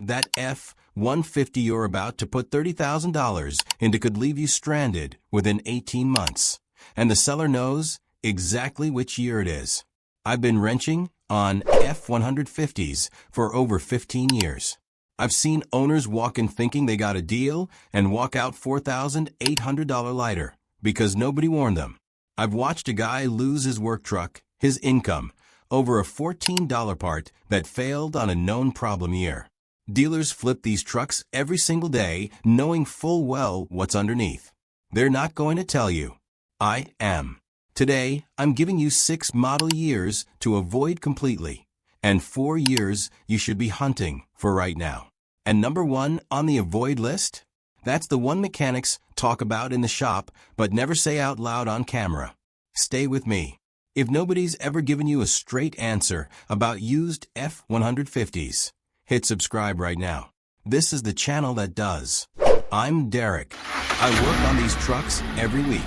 That F-150 you're about to put $30,000 into could leave you stranded within 18 months. And the seller knows exactly which year it is. I've been wrenching on F-150s for over 15 years. I've seen owners walk in thinking they got a deal and walk out $4,800 lighter because nobody warned them. I've watched a guy lose his work truck, his income, over a $14 part that failed on a known problem year. Dealers flip these trucks every single day knowing full well what's underneath. They're not going to tell you. I am. Today, I'm giving you 6 model years to avoid completely, and 4 years you should be hunting for right now. And number 1 on the avoid list? That's the one mechanics talk about in the shop but never say out loud on camera. Stay with me. If nobody's ever given you a straight answer about used F-150s, hit subscribe right now. This is the channel that does. I'm Derek. I work on these trucks every week.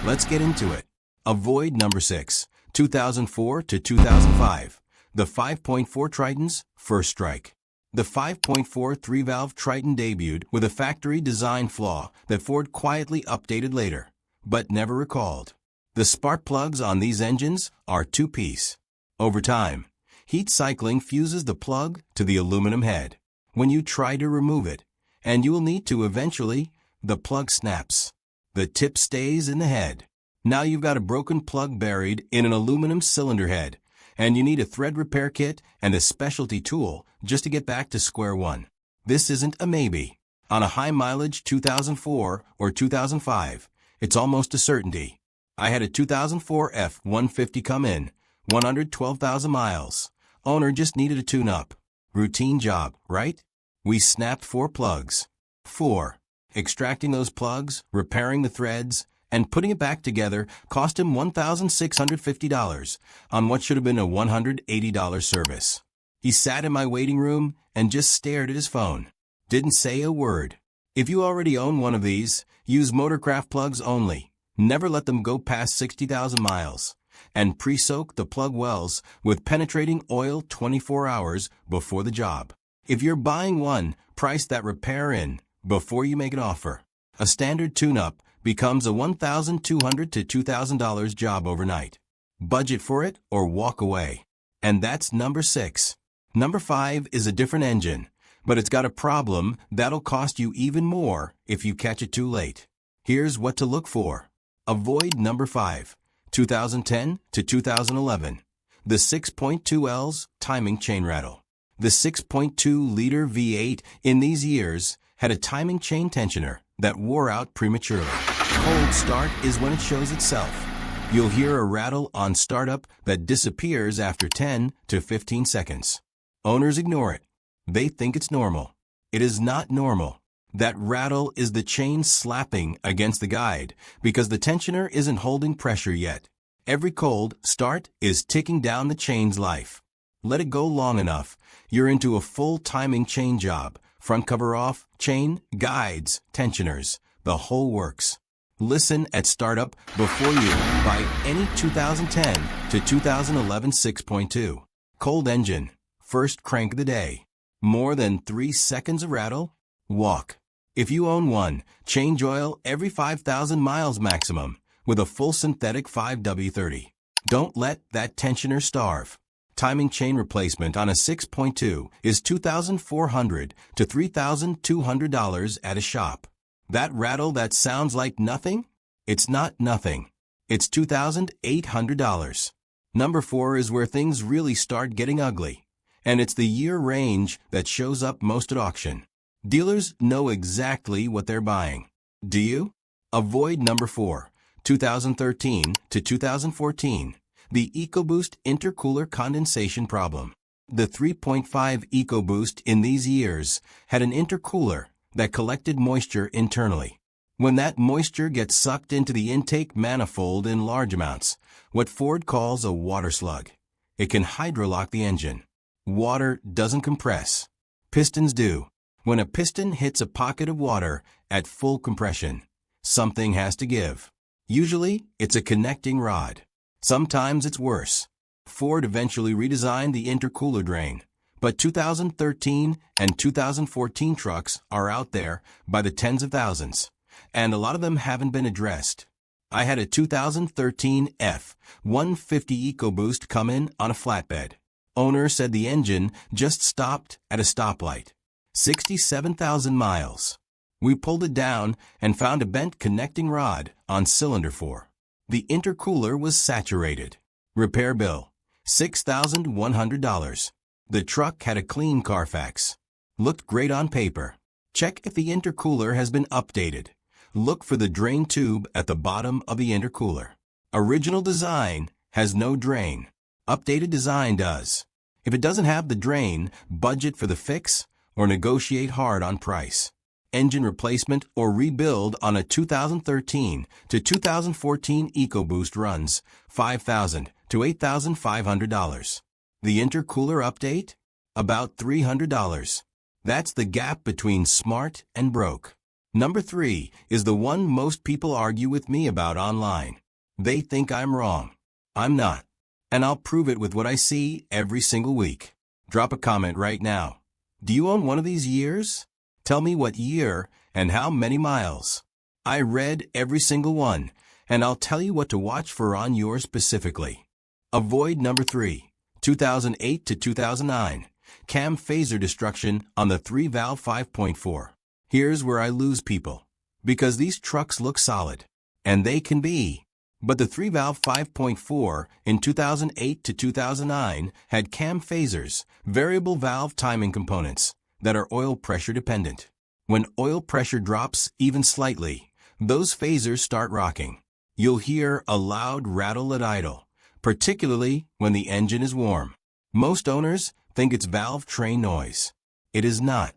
Let's get into it. Avoid number 6, 2004 to 2005. The 5.4 Tritons, first strike. The 5.4 3-valve Triton debuted with a factory design flaw that Ford quietly updated later, but never recalled. The spark plugs on these engines are 2-piece. Over time, heat cycling fuses the plug to the aluminum head. When you try to remove it, and you will need to eventually, the plug snaps. The tip stays in the head. Now you've got a broken plug buried in an aluminum cylinder head, and you need a thread repair kit and a specialty tool just to get back to square one. This isn't a maybe. On a high-mileage 2004 or 2005, it's almost a certainty. I had a 2004 F-150 come in, 112,000 miles. Owner just needed a tune-up. Routine job, right? We snapped 4 plugs. 4. Extracting those plugs, repairing the threads, and putting it back together cost him $1,650 on what should have been a $180 service. He sat in my waiting room and just stared at his phone. Didn't say a word. If you already own one of these, use Motorcraft plugs only. Never let them go past 60,000 miles. And pre-soak the plug wells with penetrating oil 24 hours before the job. If you're buying one, price that repair in before you make an offer. A standard tune-up becomes a $1,200 to $2,000 job overnight. Budget for it or walk away. And that's number 6. Number 5 is a different engine, but it's got a problem that'll cost you even more if you catch it too late. Here's what to look for. Avoid number 5, 2010 to 2011. The 6.2L's timing chain rattle. The 6.2-liter V8 in these years had a timing chain tensioner that wore out prematurely. Cold start is when it shows itself. You'll hear a rattle on startup that disappears after 10 to 15 seconds. Owners ignore it. They think it's normal. It is not normal. That rattle is the chain slapping against the guide because the tensioner isn't holding pressure yet. Every cold start is ticking down the chain's life. Let it go long enough, you're into a full timing chain job. Front cover off, chain, guides, tensioners, the whole works. Listen at startup before you buy any 2010 to 2011 6.2. Cold engine, first crank of the day. More than 3 seconds of rattle? Walk. If you own one, change oil every 5,000 miles maximum with a full synthetic 5W30. Don't let that tensioner starve. Timing chain replacement on a 6.2 is $2,400 to $3,200 at a shop. That rattle that sounds like nothing? It's not nothing. It's $2,800. Number 4 is where things really start getting ugly, and it's the year range that shows up most at auction. Dealers know exactly what they're buying. Do you? Avoid number 4, 2013 to 2014. The EcoBoost intercooler condensation problem. The 3.5 EcoBoost in these years had an intercooler that collected moisture internally. When that moisture gets sucked into the intake manifold in large amounts, what Ford calls a water slug, it can hydrolock the engine. Water doesn't compress. Pistons do. When a piston hits a pocket of water at full compression, something has to give. Usually, it's a connecting rod. Sometimes it's worse. Ford eventually redesigned the intercooler drain, But 2013 and 2014 trucks are out there by the tens of thousands, and a lot of them haven't been addressed. I had a 2013 F-150 EcoBoost come in on a flatbed. Owner said the engine just stopped at a stoplight. 67,000 miles. We pulled it down and found a bent connecting rod on cylinder 4. The intercooler was saturated. Repair bill, $6,100. The truck had a clean Carfax. Looked great on paper. Check if the intercooler has been updated. Look for the drain tube at the bottom of the intercooler. Original design has no drain. Updated design does. If it doesn't have the drain, budget for the fix or negotiate hard on price. Engine replacement or rebuild on a 2013 to 2014 EcoBoost runs $5,000 to $8,500. The intercooler update? About $300. That's the gap between smart and broke. Number 3 is the one most people argue with me about online. They think I'm wrong. I'm not. And I'll prove it with what I see every single week. Drop a comment right now. Do you own one of these years? Tell me what year and how many miles. I read every single one, and I'll tell you what to watch for on yours specifically. Avoid number 3, 2008 to 2009. Cam phaser destruction on the 3-valve 5.4. Here's where I lose people. Because these trucks look solid. And they can be. But the 3-valve 5.4 in 2008 to 2009 had cam phasers, variable valve timing components, that are oil pressure dependent. When oil pressure drops even slightly, those phasers start rocking. You'll hear a loud rattle at idle, particularly when the engine is warm. Most owners think it's valve train noise. It is not.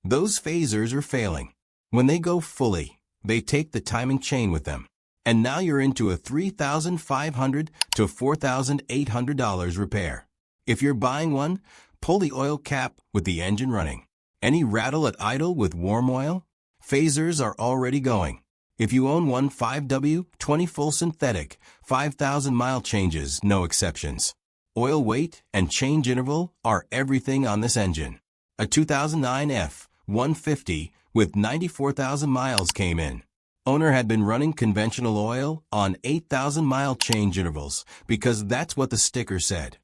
Those phasers are failing. When they go fully, they take the timing chain with them. And now you're into a $3,500 to $4,800 repair. If you're buying one, pull the oil cap with the engine running. Any rattle at idle with warm oil? Phasers are already going. If you own one 5W20 full synthetic, 5,000 mile changes, no exceptions. Oil weight and change interval are everything on this engine. A 2009 F-150 with 94,000 miles came in. Owner had been running conventional oil on 8,000 mile change intervals because that's what the sticker said.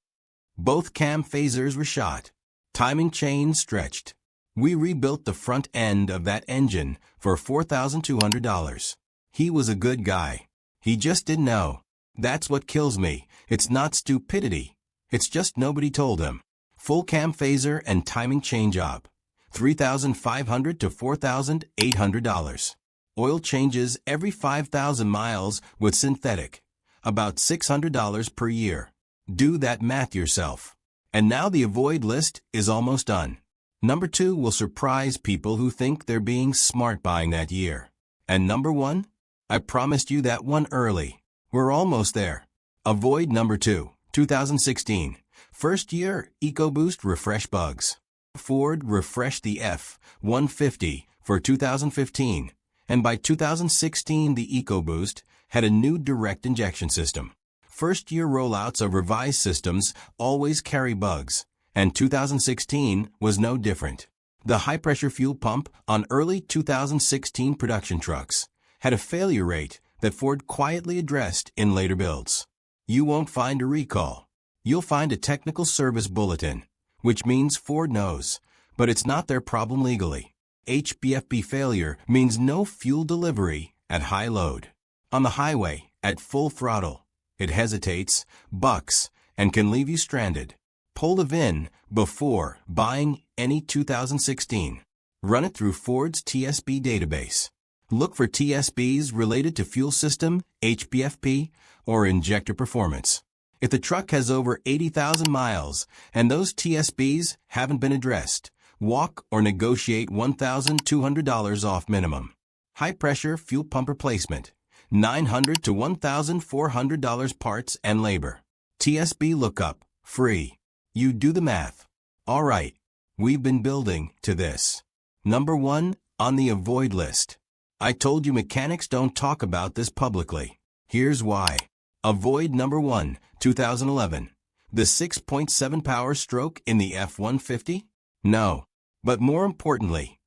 Both cam phasers were shot. Timing chain stretched. We rebuilt the front end of that engine for $4,200. He was a good guy. He just didn't know. That's what kills me. It's not stupidity. It's just nobody told him. Full cam phaser and timing chain job. $3,500 to $4,800. Oil changes every 5,000 miles with synthetic. About $600 per year. Do that math yourself. And now the avoid list is almost done. Number 2 will surprise people who think they're being smart buying that year. And number 1? I promised you that one early. We're almost there. Avoid number 2, 2016. First year, EcoBoost refresh bugs. Ford refreshed the F-150 for 2015. And by 2016, the EcoBoost had a new direct injection system. First-year rollouts of revised systems always carry bugs, and 2016 was no different. The high-pressure fuel pump on early 2016 production trucks had a failure rate that Ford quietly addressed in later builds. You won't find a recall. You'll find a technical service bulletin, which means Ford knows, but it's not their problem legally. HBFB failure means no fuel delivery at high load. On the highway, at full throttle, it hesitates, bucks, and can leave you stranded. Pull the VIN before buying any 2016. Run it through Ford's TSB database. Look for TSBs related to fuel system, HBFP, or injector performance. If the truck has over 80,000 miles and those TSBs haven't been addressed, walk or negotiate $1,200 off minimum. High-pressure fuel pump replacement, $900 to $1,400 parts and labor. TSB lookup, free. You do the math. All right, we've been building to this. Number 1 on the avoid list. I told you mechanics don't talk about this publicly. Here's why. Avoid number 1, 2011. The 6.7 power stroke in the F-150? No. But more importantly,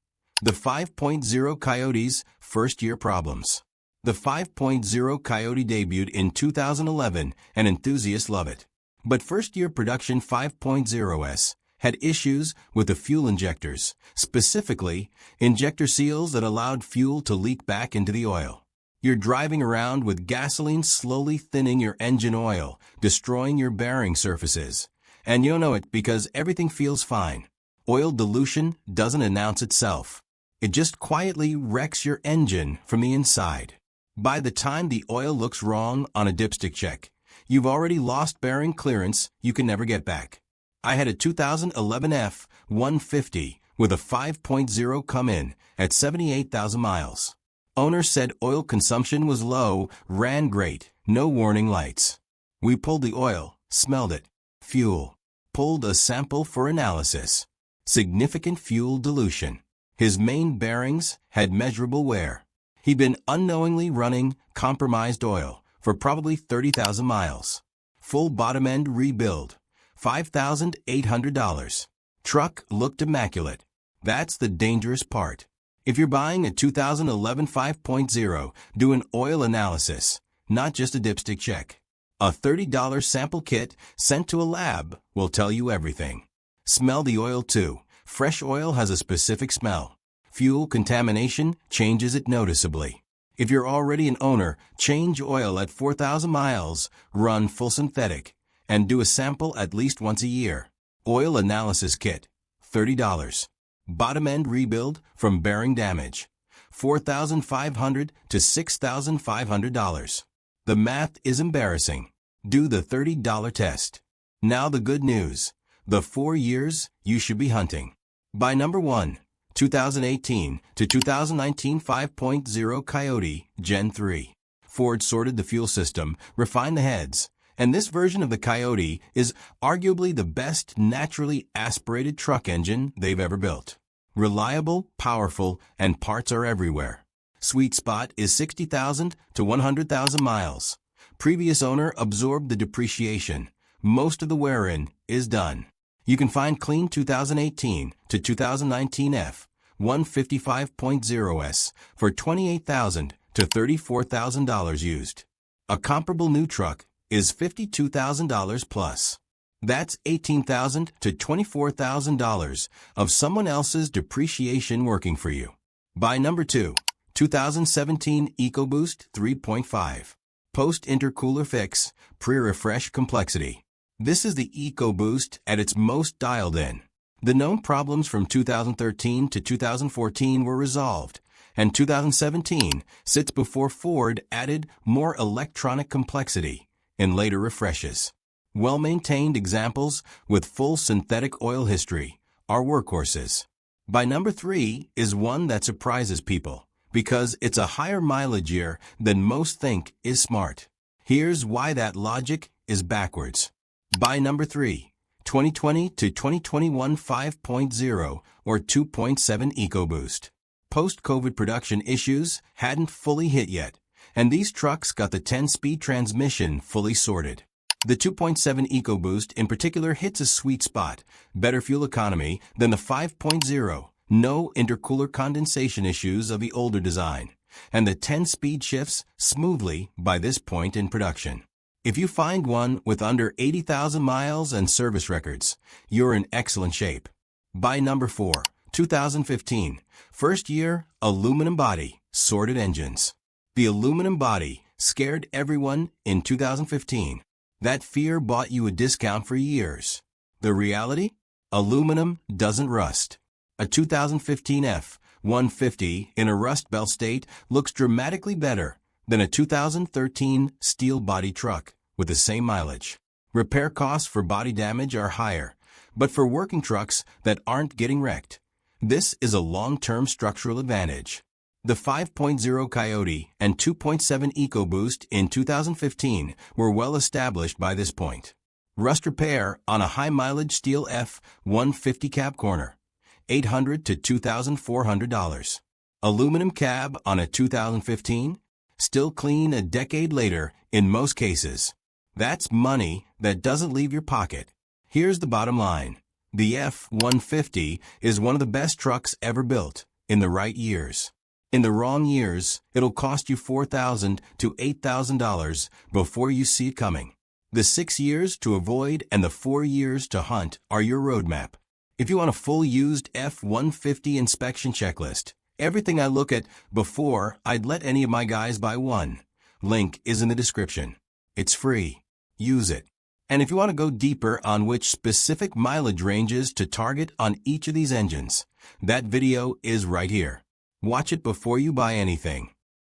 the 5.0 Coyote's first-year problems. The 5.0 Coyote debuted in 2011 and enthusiasts love it. But first-year production 5.0s had issues with the fuel injectors, specifically injector seals that allowed fuel to leak back into the oil. You're driving around with gasoline slowly thinning your engine oil, destroying your bearing surfaces. And you'll know it because everything feels fine. Oil dilution doesn't announce itself. It just quietly wrecks your engine from the inside. By the time the oil looks wrong on a dipstick check, you've already lost bearing clearance you can never get back. I had a 2011 F-150 with a 5.0 come in at 78,000 miles. Owner said oil consumption was low, ran great, no warning lights. We pulled the oil, smelled it. Fuel. Pulled a sample for analysis. Significant fuel dilution. His main bearings had measurable wear. He'd been unknowingly running compromised oil for probably 30,000 miles. Full bottom end rebuild. $5,800. Truck looked immaculate. That's the dangerous part. If you're buying a 2011 5.0, do an oil analysis, not just a dipstick check. A $30 sample kit sent to a lab will tell you everything. Smell the oil too. Fresh oil has a specific smell. Fuel contamination changes it noticeably. If you're already an owner, change oil at 4,000 miles, run full synthetic, and do a sample at least once a year. Oil analysis kit, $30. Bottom end rebuild from bearing damage, $4,500 to $6,500. The math is embarrassing. Do the $30 test. Now the good news. The 4 years you should be hunting. By number 1, 2018 to 2019 5.0 Coyote Gen 3. Ford sorted the fuel system, refined the heads, and this version of the Coyote is arguably the best naturally aspirated truck engine they've ever built. Reliable, powerful, and parts are everywhere. Sweet spot is 60,000 to 100,000 miles. Previous owner absorbed the depreciation. Most of the wear-in is done. You can find clean 2018 to 2019 F-150 5.0s for $28,000 to $34,000 used. A comparable new truck is $52,000 plus. That's $18,000 to $24,000 of someone else's depreciation working for you. By number 2, 2017 EcoBoost 3.5. Post-intercooler fix, pre-refresh complexity. This is the EcoBoost at its most dialed in. The known problems from 2013 to 2014 were resolved, and 2017 sits before Ford added more electronic complexity in later refreshes. Well-maintained examples with full synthetic oil history are workhorses. By number 3 is one that surprises people because it's a higher mileage year than most think is smart. Here's why that logic is backwards. By number 3, 2020 to 2021 5.0 or 2.7 EcoBoost. Post-COVID production issues hadn't fully hit yet, and these trucks got the 10-speed transmission fully sorted. The 2.7 EcoBoost in particular hits a sweet spot, better fuel economy than the 5.0, no intercooler condensation issues of the older design, and the 10-speed shifts smoothly by this point in production. If you find one with under 80,000 miles and service records, you're in excellent shape. By number 4, 2015, first year, aluminum body, sorted engines. The aluminum body scared everyone in 2015. That fear bought you a discount for years. The reality? Aluminum doesn't rust. A 2015 F-150 in a rust belt state looks dramatically better than a 2013 steel body truck with the same mileage. Repair costs for body damage are higher, but for working trucks that aren't getting wrecked, this is a long-term structural advantage. The 5.0 Coyote and 2.7 EcoBoost in 2015 were well established by this point. Rust repair on a high-mileage steel F-150 cab corner, $800 to $2,400. Aluminum cab on a 2015, still clean a decade later in most cases. That's money that doesn't leave your pocket. Here's the bottom line. The F-150 is one of the best trucks ever built, in the right years. In the wrong years, it'll cost you $4,000 to $8,000 before you see it coming. The 6 years to avoid and the 4 years to hunt are your roadmap. If you want a full used F-150 inspection checklist, everything I look at before I'd let any of my guys buy one, link is in the description. It's free. Use it. And if you want to go deeper on which specific mileage ranges to target on each of these engines, that video is right here. Watch it before you buy anything.